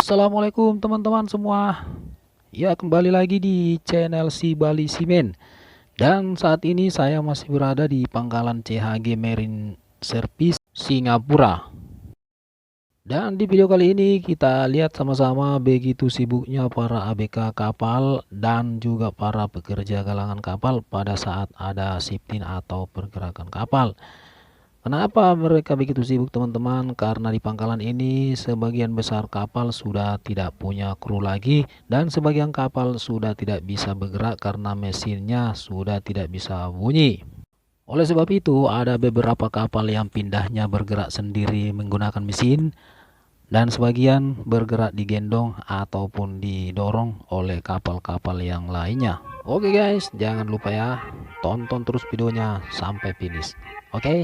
Assalamualaikum teman-teman semua. Ya, kembali lagi di channel Si Bali Simen. Dan saat ini saya masih berada di pangkalan CHG Marine Service Singapura. Dan di video kali ini kita lihat sama-sama begitu sibuknya para ABK kapal dan juga para pekerja galangan kapal pada saat ada shifting atau pergerakan kapal. Kenapa mereka begitu sibuk teman-teman? Karena di pangkalan ini sebagian besar kapal sudah tidak punya kru lagi dan sebagian kapal sudah tidak bisa bergerak karena mesinnya sudah tidak bisa bunyi. Oleh sebab itu ada beberapa kapal yang pindahnya bergerak sendiri menggunakan mesin dan sebagian bergerak digendong ataupun didorong oleh kapal-kapal yang lainnya. Oke guys, jangan lupa ya, tonton terus videonya sampai finish. Oke.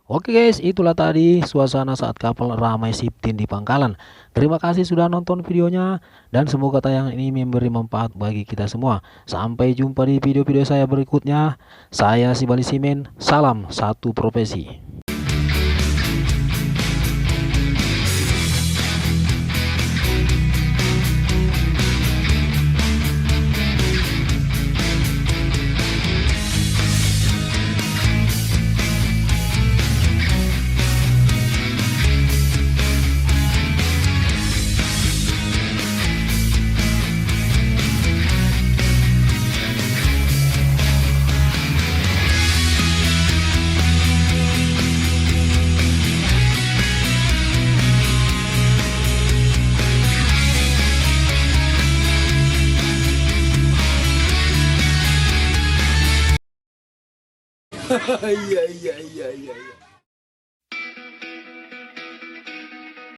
Oke guys, itulah tadi suasana saat kapal ramai shifting di pangkalan. Terima kasih sudah nonton videonya dan semoga tayangan ini memberi manfaat bagi kita semua. Sampai jumpa di video-video saya berikutnya. Saya Si Bali Simen, salam satu profesi. Iya iya iya iya.